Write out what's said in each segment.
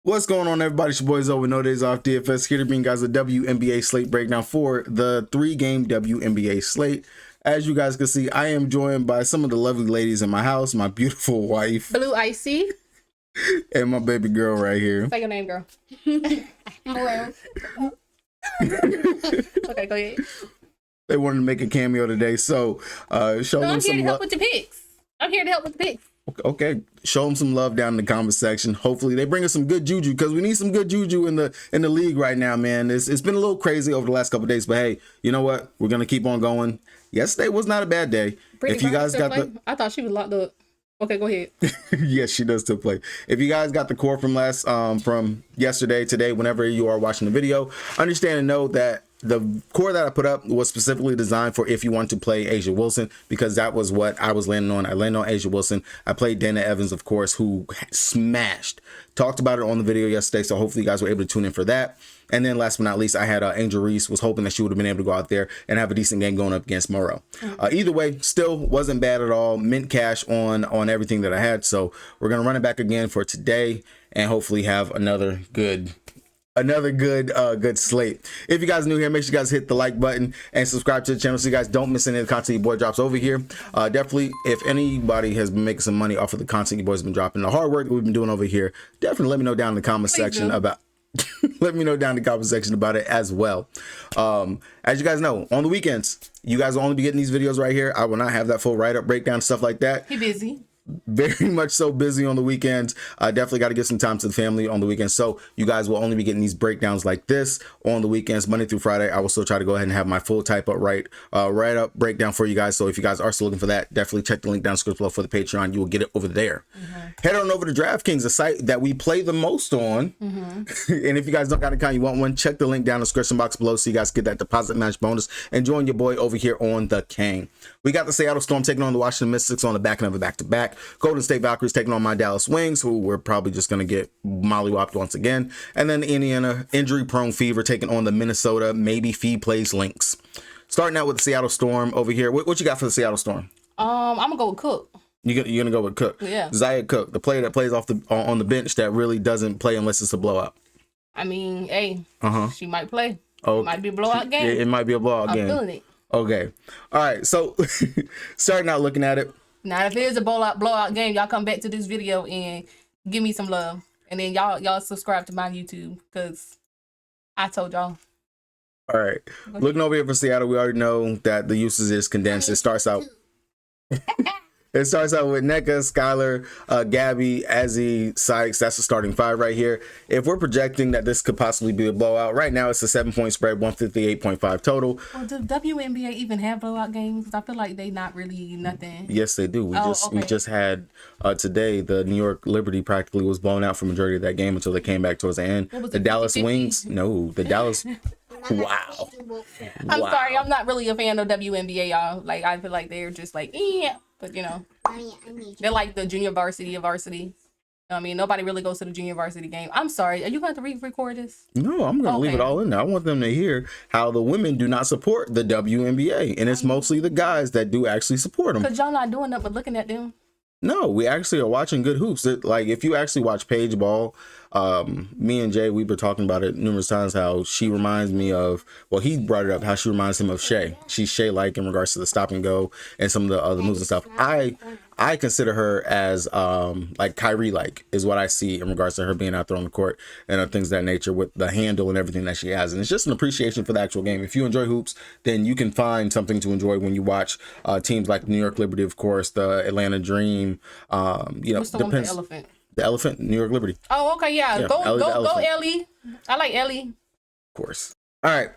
What's going on, everybody? It's your boys over No Days Off DFS, here to bring you guys a WNBA slate breakdown for the 3-game WNBA slate. As you guys can see, I am joined by some of the lovely ladies in my house, my beautiful wife, Blue Icy, and my baby girl right here. say your name, girl. Hello. Okay, go ahead. They wanted to make a cameo today, so show them I'm here some to help love. with the picks. I'm here to help with the picks. Okay, show them some love down in the comment section. Hopefully they bring us some good juju, because we need some good juju in the league right now, man. It's been a little crazy over the last couple of days, but hey, you know what? We're gonna keep on going. Yesterday was not a bad day. If you guys got the, I thought she was locked up. Okay, go ahead. yes, she does still play. If you guys got the core from from yesterday, today, whenever you are watching the video, understand and know that the core that I put up was specifically designed for if you want to play Asia Wilson, because that was what I was landing on. I landed on Asia Wilson. I played Dana Evans, of course, who smashed. Talked about it on the video yesterday, so hopefully you guys were able to tune in for that. And then last but not least, I had Angel Reese. Was hoping that she would have been able to go out there and have a decent game going up against Moreau. Either way, still wasn't bad at all. Mint cash on everything that I had. So we're going to run it back again for today and hopefully have another good slate. If you guys are new here, make sure you guys hit the like button and subscribe to the channel so you guys don't miss any of the content your boy drops over here. Definitely, if anybody has been making some money off of the content your boys have been dropping, the hard work that we've been doing over here, definitely let me know down in the comment section about let me know down in the comment section about it as well. As you guys know, on the weekends, you guys will only be getting these videos right here. I will not have that full write-up, breakdown, stuff like that. He busy. Very much so busy on the weekends. Definitely got to give some time to the family on the weekends. So you guys will only be getting these breakdowns like this on the weekends, Monday through Friday. I will still try to go ahead and have my full type up write-up breakdown for you guys. So if you guys are still looking for that, definitely check the link down in the description below for the Patreon. You will get it over there. Head on over to DraftKings, the site that we play the most on. And if you guys don't got an account, you want one, check the link down in the description box below so you guys get that deposit match bonus and join your boy over here on the King. We got the Seattle Storm taking on the Washington Mystics on the back end of a back-to-back. Golden State Valkyries taking on my Dallas Wings, who we're probably just going to get mollywopped once again. And then the Indiana injury-prone Fever taking on the Minnesota maybe fee plays Lynx. Starting out with the Seattle Storm over here. What you got for the Seattle Storm? I'm going to go with Cook. You're going to go with Cook? Yeah. Zaya Cook, the player that plays on the bench that really doesn't play unless it's a blowout. I mean, hey, she might play. Oh, it might be a blowout game. It might be a blowout game. I'm feeling it. Okay. All right. So starting out looking at it. Now, if it is a blowout game, y'all come back to this video and give me some love. And then y'all subscribe to my YouTube, because I told y'all. All right. Looking over here for Seattle, we already know that the usage is condensed. It starts out with NECA, Skylar, Gabby, Azzy, Sykes. That's the starting five right here. If we're projecting that this could possibly be a blowout, right now it's a 7-point spread, 158.5 total. Well, do WNBA even have blowout games? Because I feel like they not really nothing. Yes, they do. We just had today, the New York Liberty practically was blown out for majority of that game until they came back towards the end. The Dallas 50-50? Wings, no, the Dallas. Wow. I'm sorry, I'm not really a fan of WNBA, y'all. Like, I feel like they're just like, yeah. But, you know, they're like the junior varsity of varsity. I mean, nobody really goes to the junior varsity game. I'm sorry. Are you going to re-record this? No, I'm going to leave it all in there. I want them to hear how the women do not support the WNBA. And it's mostly the guys that do actually support them. Because y'all not doing nothing but looking at them. No, we actually are watching good hoops. Like, if you actually watch Paige Ball, me and Jay, we've been talking about it numerous times, how she reminds me of, well, he brought it up, how she reminds him of Shea. She's Shea-like in regards to the stop and go and some of the other moves and stuff. I consider her as like Kyrie-like is what I see in regards to her being out there on the court and things of that nature with the handle and everything that she has. And it's just an appreciation for the actual game. If you enjoy hoops, then you can find something to enjoy when you watch teams like New York Liberty, of course, the Atlanta Dream. You know, what's the one with the elephant? The elephant, New York Liberty. Oh, okay, yeah. Go Ellie. I like Ellie. Of course. All right.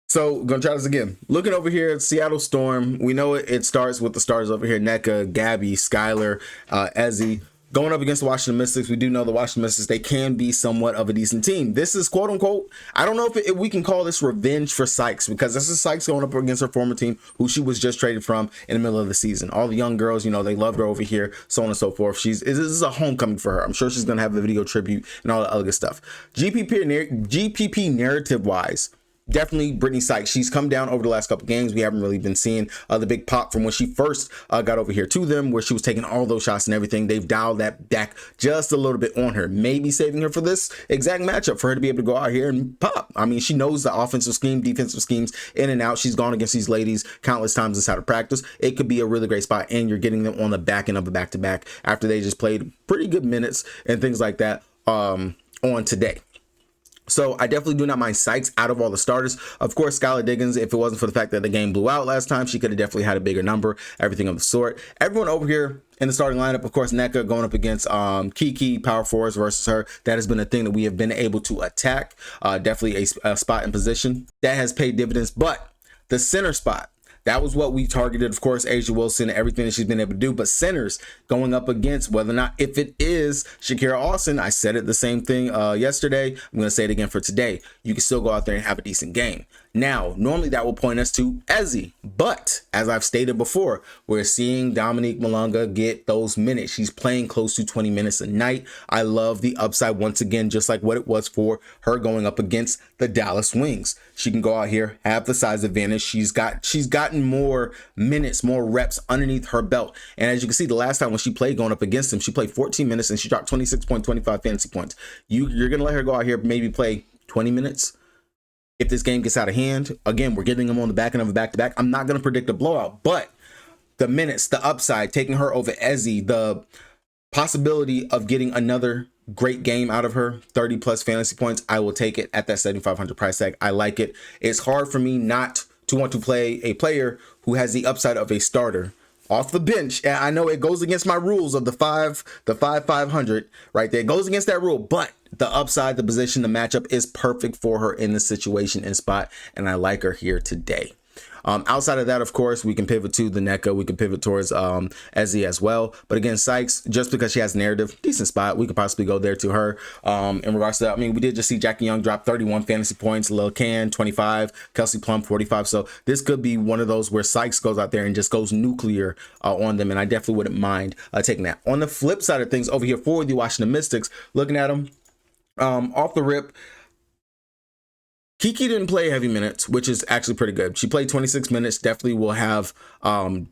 So, gonna try this again. Looking over here at Seattle Storm, we know it starts with the stars over here: NECA, Gabby, Skylar, Ezzy. Going up against the Washington Mystics, we do know the Washington Mystics, they can be somewhat of a decent team. This is quote unquote, I don't know if we can call this revenge for Sykes, because this is Sykes going up against her former team, who she was just traded from in the middle of the season. All the young girls, you know, they loved her over here, so on and so forth. This is a homecoming for her. I'm sure she's going to have the video tribute and all the other good stuff. GPP narrative wise, definitely Brittany Sykes. She's come down over the last couple games. We haven't really been seeing the big pop from when she first got over here to them, where she was taking all those shots and everything. They've dialed that back just a little bit on her, maybe saving her for this exact matchup for her to be able to go out here and pop. I mean, she knows the offensive scheme, defensive schemes in and out. She's gone against these ladies countless times inside of practice. It could be a really great spot, and you're getting them on the back end of a back-to-back after they just played pretty good minutes and things like that on today. So I definitely do not mind Sykes out of all the starters. Of course, Skylar Diggins, if it wasn't for the fact that the game blew out last time, she could have definitely had a bigger number, everything of the sort. Everyone over here in the starting lineup, of course, Nneka going up against Kiki, power forwards versus her. That has been a thing that we have been able to attack. Definitely a spot in position that has paid dividends. But the center spot, that was what we targeted, of course, Asia Wilson, everything that she's been able to do. But centers going up against whether or not, if it is Shakira Austin, I said it the same thing yesterday. I'm going to say it again for today. You can still go out there and have a decent game. Now, normally that will point us to Ezzy. But as I've stated before, we're seeing Dominique Malonga get those minutes. She's playing close to 20 minutes a night. I love the upside once again, just like what it was for her going up against the Dallas Wings. She can go out here, have the size advantage. She's gotten more minutes, more reps underneath her belt. And as you can see, the last time when she played going up against him, she played 14 minutes and she dropped 26.25 fantasy points. You're going to let her go out here, maybe play 20 minutes. If this game gets out of hand, again, we're getting them on the back end of a back-to-back. I'm not going to predict a blowout, but the minutes, the upside, taking her over Ezzy, the possibility of getting another great game out of her, 30 plus fantasy points, I will take it at that 7,500 price tag. I like it. It's hard for me not to want to play a player who has the upside of a starter off the bench. And I know it goes against my rules of the 500 right there. It goes against that rule, but the upside, the position, the matchup is perfect for her in this situation and spot, and I like her here today. Outside of that, of course, we can pivot to the Nneka. We can pivot towards Ezzy as well. But again, Sykes, just because she has narrative, decent spot. We could possibly go there to her. In regards to that, I mean, we did just see Jackie Young drop 31 fantasy points, Lil Can 25, Kelsey Plum 45. So this could be one of those where Sykes goes out there and just goes nuclear on them. And I definitely wouldn't mind taking that. On the flip side of things, over here for the Washington Mystics, looking at them off the rip, Kiki didn't play heavy minutes, which is actually pretty good. She played 26 minutes, definitely will have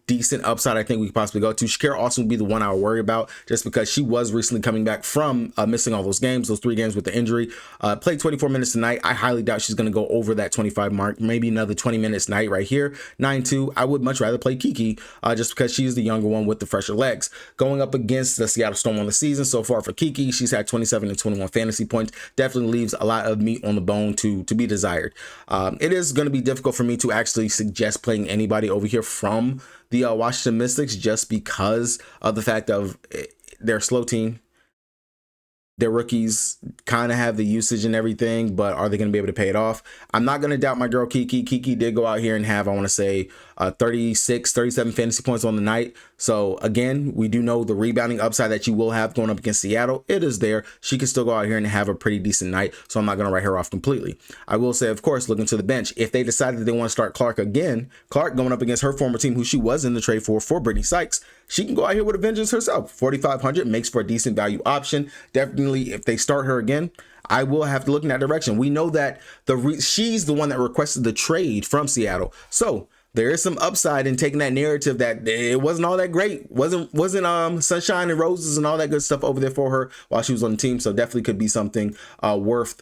decent upside. I think we could possibly go to. Shakira Austin would be the one I would worry about, just because she was recently coming back from missing all those games, those 3 games with the injury. Played 24 minutes tonight. I highly doubt she's going to go over that 25 mark, maybe another 20 minutes night right here. 9-2. I would much rather play Kiki just because she's the younger one with the fresher legs. Going up against the Seattle Storm on the season so far for Kiki, she's had 27 and 21 fantasy points. Definitely leaves a lot of meat on the bone to be desired. It is going to be difficult for me to actually suggest playing anybody over here from the Washington Mystics, just because of the fact of their slow team. Their rookies kind of have the usage and everything, but are they going to be able to pay it off? I'm not going to doubt my girl Kiki. Kiki did go out here and have, I want to say, 36, 37 fantasy points on the night. So again, we do know the rebounding upside that you will have going up against Seattle. It is there. She can still go out here and have a pretty decent night. So I'm not going to write her off completely. I will say, of course, looking to the bench, if they decided that they want to start Clark again, Clark going up against her former team, who she was in the trade for Brittany Sykes, she can go out here with a vengeance herself. 4,500 makes for a decent value option. Definitely, if they start her again, I will have to look in that direction. We know that she's the one that requested the trade from Seattle. So there is some upside in taking that narrative that it wasn't all that great. Wasn't sunshine and roses and all that good stuff over there for her while she was on the team. So definitely could be something worth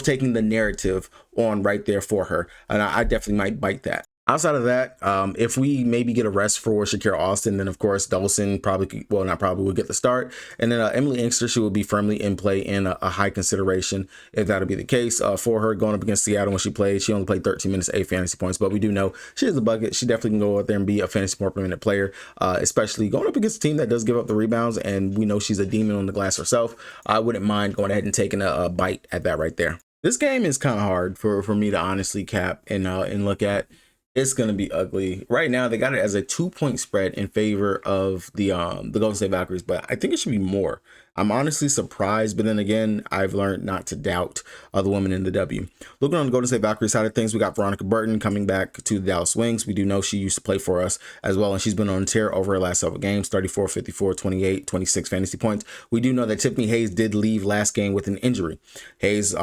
taking the narrative on right there for her. And I definitely might bite that. Outside of that, if we maybe get a rest for Shakira Austin, then of course Dawson probably, well, not probably, will get the start. And then Emily Inkster, she will be firmly in play in a high consideration if that'll be the case for her going up against Seattle when she played. She only played 13 minutes, 8 fantasy points, but we do know she has a bucket. She definitely can go out there and be a fantasy point per minute player, especially going up against a team that does give up the rebounds. And we know she's a demon on the glass herself. I wouldn't mind going ahead and taking a bite at that right there. This game is kind of hard for me to honestly cap and look at. It's going to be ugly. Right now, they got it as a 2-point spread in favor of the Golden State Valkyries, but I think it should be more. I'm honestly surprised, but then again, I've learned not to doubt the women in the W. Looking on the Golden State Valkyrie side of things, we got Veronica Burton coming back to the Dallas Wings. We do know she used to play for us as well, and she's been on a tear over her last several games, 34, 54, 28, 26 fantasy points. We do know that Tiffany Hayes did leave last game with an injury. Hayes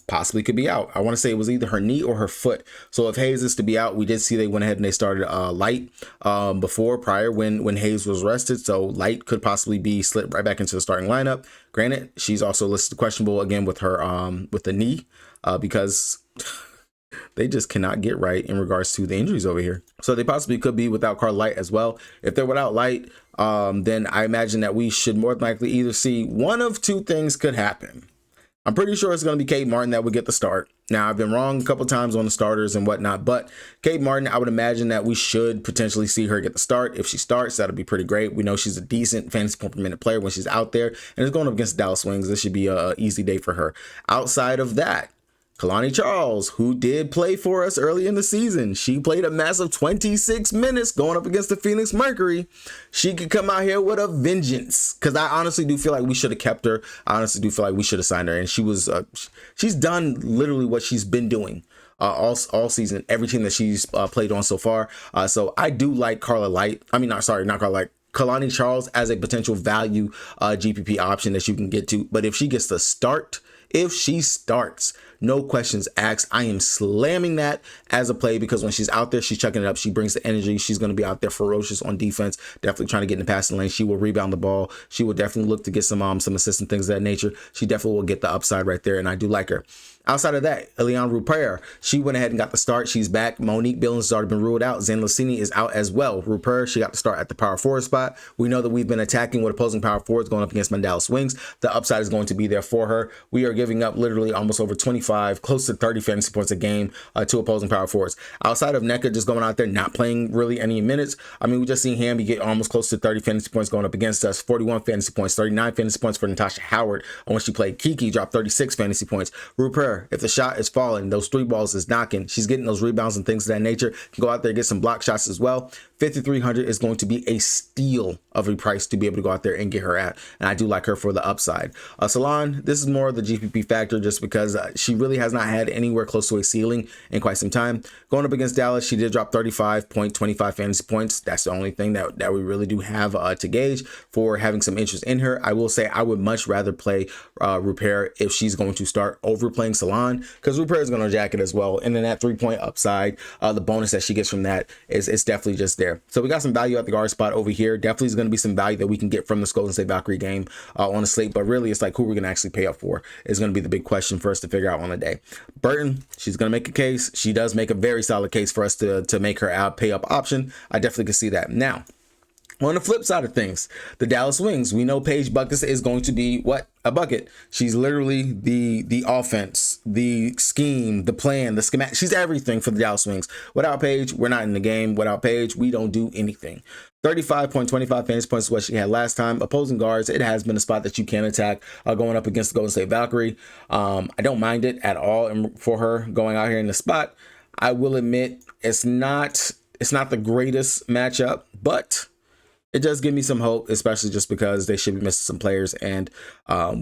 possibly could be out. I want to say it was either her knee or her foot. So if Hayes is to be out, we did see they went ahead and they started Light prior when Hayes was rested. So Light could possibly be slipped right back into the starting lineup. Granted, she's also listed questionable again with her with the knee because they just cannot get right in regards to the injuries over here. So they possibly could be without Carla Light as well. If they're without Light, then I imagine that we should more than likely either see one of two things could happen. I'm pretty sure it's going to be Kate Martin that would get the start. Now, I've been wrong a couple times on the starters and whatnot, but Kate Martin, I would imagine that we should potentially see her get the start. If she starts, that'll be pretty great. We know she's a decent fantasy point per minute player when she's out there, and it's going up against the Dallas Wings. This should be an easy day for her. Outside of that, Kalani Charles, who did play for us early in the season, she played a massive 26 minutes going up against the Phoenix Mercury. She could come out here with a vengeance, because I honestly do feel like we should have kept her. I honestly do feel like we should have signed her, and she's done literally what she's been doing all season, every team that she's played on so far. So I do like Carla Light. I mean, not Carla Light. Kalani Charles as a potential value GPP option that you can get to. But if she gets the start, if she starts, no questions asked, I am slamming that as a play, because when she's out there, she's chucking it up. She brings the energy. She's going to be out there ferocious on defense, definitely trying to get in the passing lane. She will rebound the ball. She will definitely look to get some assists and things of that nature. She definitely will get the upside right there, and I do like her. Outside of that, Eliane Rupert, she went ahead and got the start. She's back. Monique Billings has already been ruled out. Zane Lassini is out as well. Rupert, she got the start at the power forward spot. We know that we've been attacking with opposing power forwards going up against my Dallas Wings. The upside is going to be there for her. We are giving up literally almost over 25, close to 30 fantasy points a game to opposing power forwards. Outside of NECA just going out there, not playing really any minutes. I mean, we just seen Hamby get almost close to 30 fantasy points going up against us. 41 fantasy points, 39 fantasy points for Natasha Howard. And when she played, Kiki dropped 36 fantasy points. Rupert, if the shot is falling, those three balls is knocking, she's getting those rebounds and things of that nature, can go out there and get some block shots as well. 5,300 is going to be a steal of a price to be able to go out there and get her at, and I do like her for the upside. Salon, this is more of the GPP factor just because she really has not had anywhere close to a ceiling in quite some time. Going up against Dallas, she did drop 35.25 fantasy points. That's the only thing that we really do have to gauge for having some interest in her. I will say I would much rather play Rupert if she's going to start over playing Salon, because Rupert is going to jack it as well, and then that 3-point upside, the bonus that she gets from that is definitely just there. So we got some value at the guard spot over here. Definitely is going to be some value that we can get from this Golden State Valkyrie game on the slate, but really it's like who we're going to actually pay up for is going to be the big question for us to figure out on the day. Burton, she's going to make a case. She does make a very solid case for us to make her out pay up option. I definitely can see that. Now, on the flip side of things, the Dallas Wings, we know Paige Buckets is going to be what? A bucket. She's literally the offense, the scheme, the plan, the schematic. She's everything for the Dallas Wings. Without Paige, we're not in the game. Without Paige, we don't do anything. 35.25 fantasy points is what she had last time. Opposing guards, it has been a spot that you can attack going up against the Golden State Valkyrie. I don't mind it at all for her going out here in the spot. I will admit it's not the greatest matchup, but it does give me some hope, especially just because they should be missing some players, and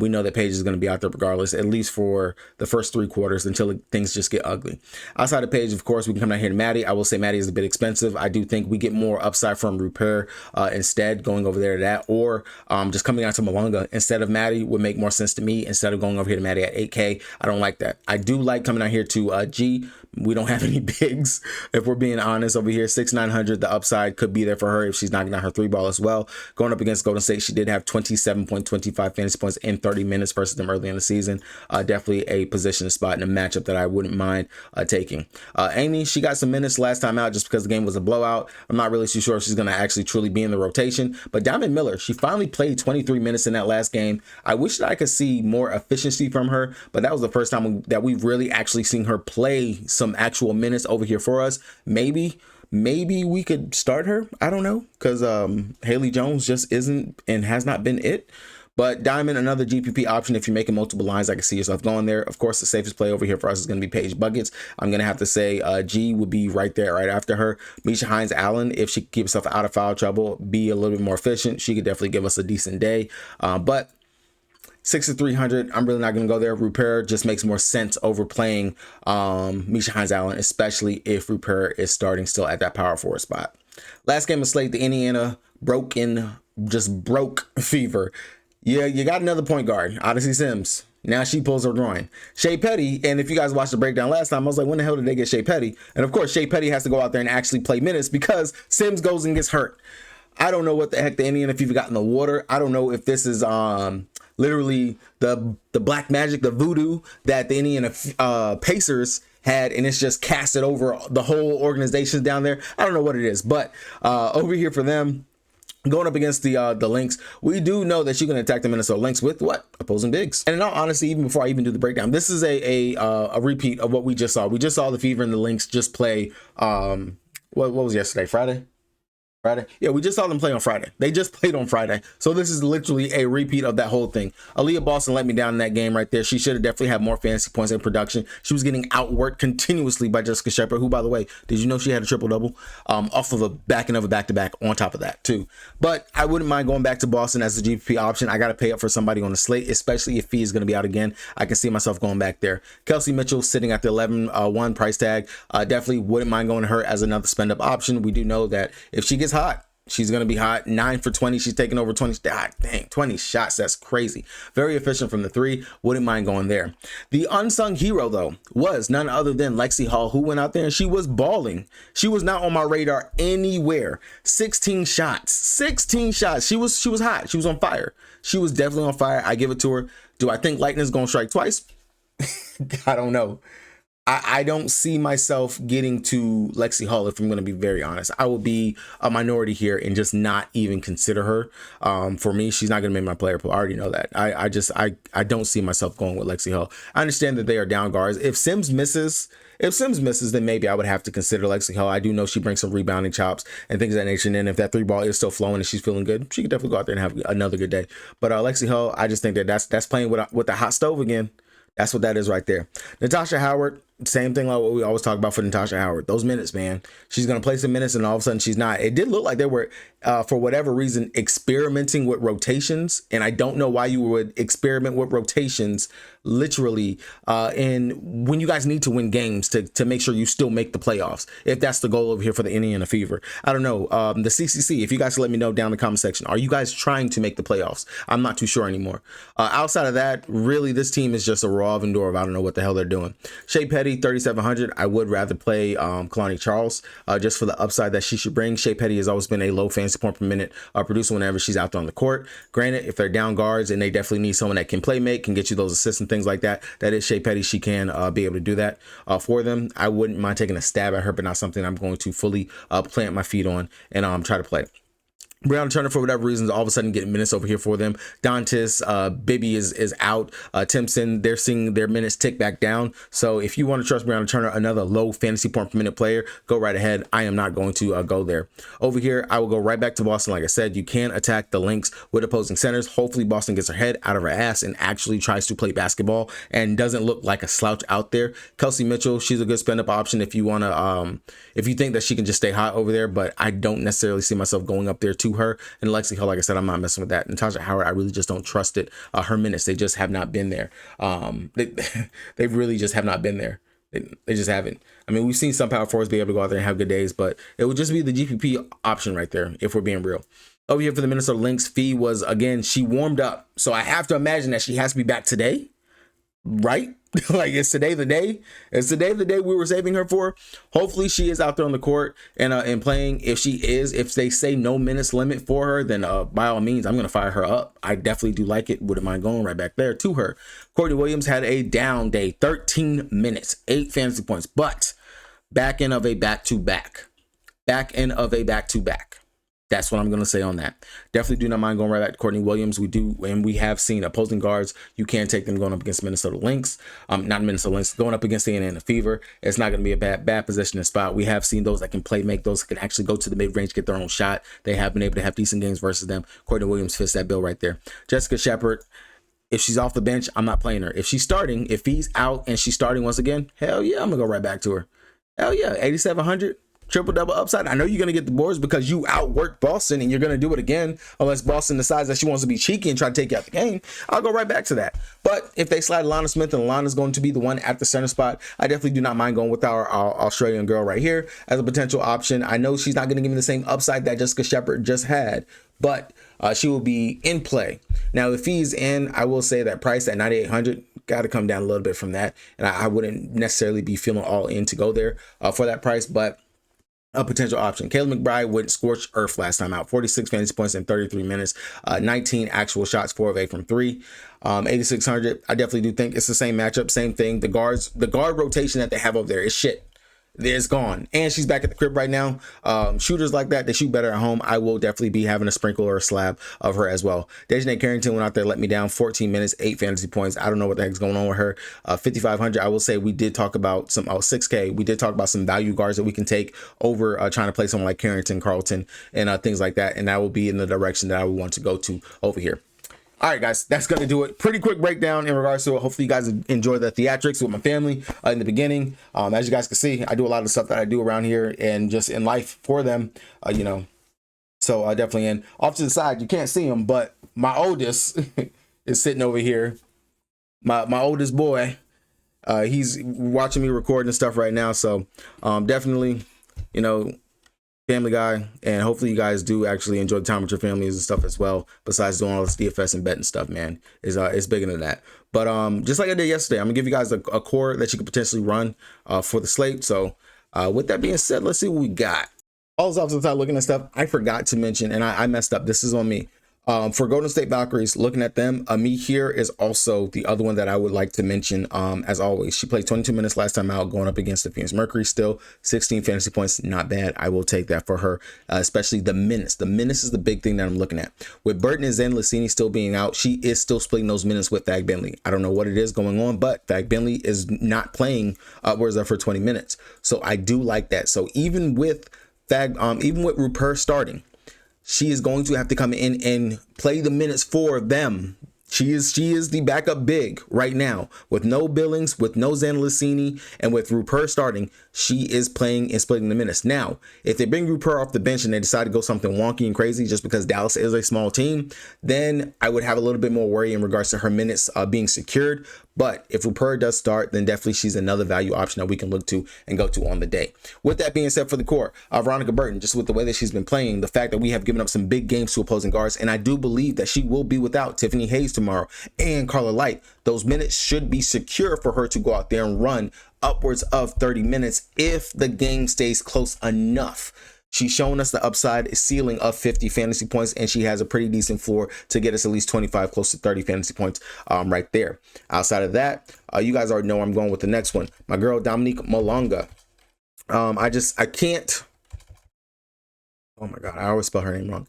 we know that Paige is going to be out there regardless, at least for the first 3 quarters until things just get ugly. Outside of Paige, of course, we can come down here to Maddie. I will say Maddie is a bit expensive. I do think we get more upside from Rupert instead going over there to that, or just coming out to Malunga instead of Maddie would make more sense to me instead of going over here to Maddie at 8K. I don't like that. I do like coming out here to G. We don't have any bigs, if we're being honest over here. 6,900, the upside could be there for her if she's knocking down her 3 ball as well. Going up against Golden State, she did have 27.25 fantasy points in 30 minutes versus them early in the season. Definitely a position spot in a matchup that I wouldn't mind taking. Amy, she got some minutes last time out just because the game was a blowout. I'm not really too sure if she's going to actually truly be in the rotation. But Diamond Miller, she finally played 23 minutes in that last game. I wish that I could see more efficiency from her, but that was the first time that we've really actually seen her play some actual minutes over here for us. Maybe we could start her. I don't know, because Haley Jones just isn't and has not been it. But Diamond, another GPP option if you're making multiple lines. I can see yourself going there. Of course, the safest play over here for us is going to be Paige Buckets. I'm going to have to say G would be right there, right after her. Misha Hines-Allen, if she could keep herself out of foul trouble, be a little bit more efficient, she could definitely give us a decent day. But 6,300. I'm really not going to go there. Rupert just makes more sense over playing Misha Hines-Allen, especially if Rupert is starting still at that power forward spot. Last game of slate, the Indiana broke fever. Yeah, you got another point guard, Odyssey Sims. Now she pulls her groin. Shea Petty, and if you guys watched the breakdown last time, I was like, when the hell did they get Shea Petty? And of course, Shea Petty has to go out there and actually play minutes because Sims goes and gets hurt. I don't know what the heck the Indiana fever got in the water. I don't know if this is literally the black magic, the voodoo that the Indiana Pacers had, and it's just casted over the whole organization down there. I don't know what it is, but over here for them, going up against the Lynx, we do know that she can attack the Minnesota Lynx with what? Opposing bigs. And in all honesty, even before I even do the breakdown, this is a repeat of what we just saw. We just saw the Fever and the Lynx just play, what was yesterday? Friday? Yeah, we just saw them play on Friday. They just played on Friday. So this is literally a repeat of that whole thing. Aaliyah Boston let me down in that game right there. She should have definitely had more fantasy points in production. She was getting outworked continuously by Jessica Shepard, who, by the way, did you know she had a triple-double off of a back end of a back-to-back on top of that, too. But I wouldn't mind going back to Boston as the GPP option. I got to pay up for somebody on the slate, especially if Fee is going to be out again. I can see myself going back there. Kelsey Mitchell sitting at the 11-1 price tag. Definitely wouldn't mind going to her as another spend-up option. We do know that if she gets hot, she's going to be hot. 9 for 20. She's taking over 20. God dang, 20 shots. That's crazy. Very efficient from the 3. Wouldn't mind going there. The unsung hero, though, was none other than Lexi Hall, who went out there and she was balling. She was not on my radar anywhere. 16 shots. 16 shots. She was hot. She was on fire. She was definitely on fire. I give it to her. Do I think lightning is going to strike twice? I don't know. I don't see myself getting to Lexi Hall, if I'm going to be very honest. I will be a minority here and just not even consider her. For me, she's not going to make my player pool. I already know that. I don't see myself going with Lexi Hall. I understand that they are down guards. If Sims misses, then maybe I would have to consider Lexi Hall. I do know she brings some rebounding chops and things of that nature. And if that 3 ball is still flowing and she's feeling good, she could definitely go out there and have another good day. But Lexi Hall, I just think that's playing with the hot stove again. That's what that is right there. Natasha Howard, same thing like what we always talk about for Natasha Howard. Those minutes, man. She's going to play some minutes and all of a sudden she's not. It did look like they were, for whatever reason, experimenting with rotations. And I don't know why you would experiment with rotations literally and when you guys need to win games to make sure you still make the playoffs, if that's the goal over here for the Indiana Fever. I don't know. The CCC, if you guys let me know down in the comment section, are you guys trying to make the playoffs? I'm not too sure anymore. Outside of that, really, this team is just a raw Vendor. I don't know what the hell they're doing. Shea Petty, 3,700. I would rather play Kalani Charles just for the upside that she should bring. Shea Petty has always been a low fantasy point per minute producer whenever she's out there on the court. Granted, if they're down guards and they definitely need someone that can play make, can get you those assists and things like that, that is Shea Petty. She can be able to do that for them. I wouldn't mind taking a stab at her, but not something I'm going to fully plant my feet on and try to play. Breonna Turner, for whatever reasons, all of a sudden getting minutes over here for them. Dantis, Bibby is out. Timpson, they're seeing their minutes tick back down. So if you want to trust Breonna Turner, another low fantasy point per minute player, go right ahead. I am not going to go there. Over here, I will go right back to Boston. Like I said, you can attack the Lynx with opposing centers. Hopefully Boston gets her head out of her ass and actually tries to play basketball and doesn't look like a slouch out there. Kelsey Mitchell, she's a good spend up option if you want to, if you think that she can just stay hot over there, but I don't necessarily see myself going up there to her. And Lexi Hall, like I said, I'm not messing with that. Natasha Howard, I really just don't trust it. Her minutes, they just have not been there. They really just have not been there. They just haven't. I mean, we've seen some power forwards be able to go out there and have good days, but it would just be the GPP option right there, if we're being real. Over here for the Minnesota Lynx, Fee was, again, she warmed up. So I have to imagine that she has to be back today, right? Like, is today the day? Is today the day we were saving her for? Hopefully she is out there on the court and playing. If she is, if they say no minutes limit for her, then by all means, I'm going to fire her up. I definitely do like it. Wouldn't mind going right back there to her. Courtney Williams had a down day, 13 minutes, 8 fantasy points, but back end of a back-to-back. That's what I'm going to say on that. Definitely do not mind going right back to Courtney Williams. We do, and we have seen opposing guards. You can take them going up against Minnesota Lynx. Not Minnesota Lynx, going up against the Indiana Fever. It's not going to be a bad positioning spot. We have seen those that can play make, those that can actually go to the mid-range, get their own shot. They have been able to have decent games versus them. Courtney Williams fits that bill right there. Jessica Shepard, if she's off the bench, I'm not playing her. If she's starting, if he's out and she's starting once again, hell yeah, I'm going to go right back to her. Hell yeah, 8,700. triple-double upside. I know you're going to get the boards because you outworked Boston, and you're going to do it again unless Boston decides that she wants to be cheeky and try to take you out the game. I'll go right back to that. But if they slide Alana Smith and Alana's going to be the one at the center spot, I definitely do not mind going with our Australian girl right here as a potential option. I know she's not going to give me the same upside that Jessica Shepard just had, but she will be in play. Now, the fees in, I will say that price at 9,800 got to come down a little bit from that, and I wouldn't necessarily be feeling all in to go there for that price, but a potential option. Kayla McBride went scorched earth last time out. 46 fantasy points in 33 minutes, 19 actual shots, 4 of 8 from 3. 8,600. I definitely do think it's the same matchup, same thing. The guard rotation that they have over there is shit. It's gone, and she's back at the crib right now. Shooters like that, they shoot better at home. I will definitely be having a sprinkle or a slab of her as well. Dejanay Carrington went out there, let me down. 14 minutes, 8 fantasy points. I don't know what the heck's going on with her. 5,500. I will say we did talk about some 6K. We did talk about some value guards that we can take over trying to play someone like Carrington, Carlton, and things like that. And that will be in the direction that I would want to go to over here. All right, guys, that's going to do it. Pretty quick breakdown in regards to it. Hopefully you guys enjoy the theatrics with my family in the beginning. As you guys can see, I do a lot of stuff that I do around here and just in life for them, you know. So definitely in. Off to the side, you can't see him, but my oldest is sitting over here. My oldest boy, he's watching me record and stuff right now. So definitely, you know, family guy, and hopefully you guys do actually enjoy the time with your families and stuff as well, besides doing all this DFS and betting stuff, man. It's bigger than that. But just like I did yesterday, I'm gonna give you guys a core that you could potentially run for the slate. So with that being said, let's see what we got. Also off to the top, looking at stuff I forgot to mention, and I messed up. This is on me. For Golden State Valkyries, looking at them, me here is also the other one that I would like to mention. As always, she played 22 minutes last time out, going up against the Phoenix Mercury. Still 16 fantasy points, not bad. I will take that for her, especially the minutes. The minutes is the big thing that I'm looking at. With Burton and Zen Lassini still being out, she is still splitting those minutes with Fag Bentley. I don't know what it is going on, but Fag Bentley is not playing upwards of for 20 minutes. So I do like that. So even with Rupert starting, she is going to have to come in and play the minutes for them. She is the backup big right now with no Billings, with no Zan Lassini, and with Rupert starting. She is playing and splitting the minutes. Now, if they bring Rupert off the bench and they decide to go something wonky and crazy just because Dallas is a small team, then I would have a little bit more worry in regards to her minutes being secured. But if Rupert does start, then definitely she's another value option that we can look to and go to on the day. With that being said, for the core, Veronica Burton, just with the way that she's been playing, the fact that we have given up some big games to opposing guards, and I do believe that she will be without Tiffany Hayes tomorrow and Carla Light. Those minutes should be secure for her to go out there and run upwards of 30 minutes if the game stays close enough. She's shown us the upside ceiling of 50 fantasy points, and she has a pretty decent floor to get us at least 25, close to 30 fantasy points right there. Outside of that, you guys already know where I'm going with the next one. My girl, Dominique Malonga. I can't. Oh my God, I always spell her name wrong.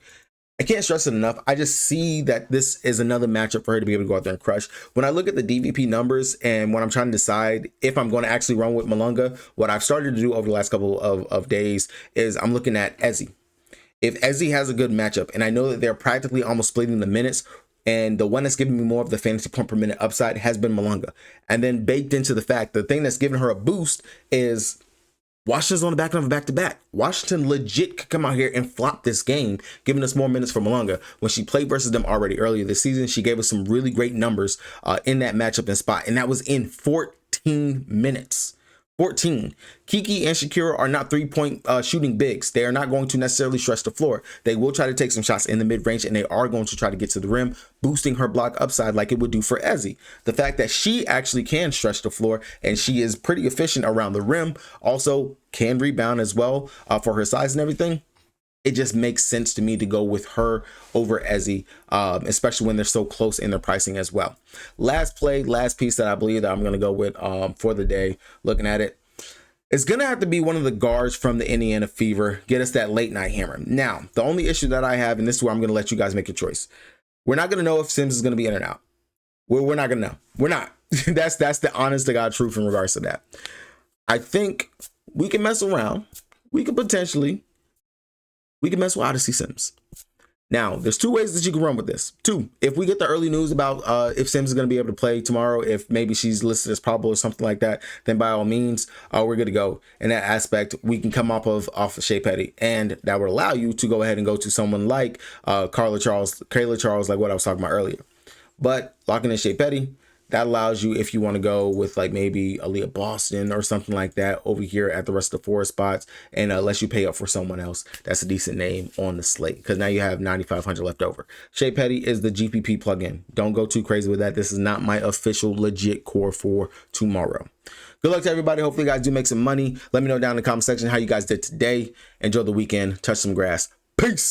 I can't stress it enough. I just see that this is another matchup for her to be able to go out there and crush. When I look at the DVP numbers and when I'm trying to decide if I'm going to actually run with Malonga, what I've started to do over the last couple of days is I'm looking at Ezzy. If Ezzy has a good matchup, and I know that they're practically almost splitting the minutes, and the one that's giving me more of the fantasy point per minute upside has been Malonga. And then baked into the fact, the thing that's giving her a boost is Washington's on the back of a back-to-back. Washington legit could come out here and flop this game, giving us more minutes for Malonga. When she played versus them already earlier this season, she gave us some really great numbers in that matchup and spot, and that was in 14 minutes. 14. Kiki and Shakira are not three-point shooting bigs. They are not going to necessarily stretch the floor. They will try to take some shots in the mid-range, and they are going to try to get to the rim, boosting her block upside like it would do for Ezzy. The fact that she actually can stretch the floor, and she is pretty efficient around the rim, also can rebound as well for her size and everything. It just makes sense to me to go with her over Ezzy, especially when they're so close in their pricing as well. Last piece that I believe that I'm going to go with for the day, looking at it, it's going to have to be one of the guards from the Indiana Fever, get us that late night hammer. Now, the only issue that I have, and this is where I'm going to let you guys make your choice. We're not going to know if Sims is going to be in or out. We're not going to know. We're not. That's the honest to God truth in regards to that. I think we can mess around. We can mess with Odyssey Sims. Now, there's two ways that you can run with this. Two, if we get the early news about if Sims is going to be able to play tomorrow, if maybe she's listed as probable or something like that, then by all means, we're good to go. In that aspect, we can come off of Shea Petty, and that would allow you to go ahead and go to someone like Kayla Charles, like what I was talking about earlier. But locking in Shea Petty, that allows you, if you want to go with like maybe Aaliyah Boston or something like that over here at the rest of the 4 spots, and lets you pay up for someone else that's a decent name on the slate, because now you have 9,500 left over. Shea Petty is the GPP plugin. Don't go too crazy with that. This is not my official legit core for tomorrow. Good luck to everybody. Hopefully you guys do make some money. Let me know down in the comment section how you guys did today. Enjoy the weekend. Touch some grass. Peace.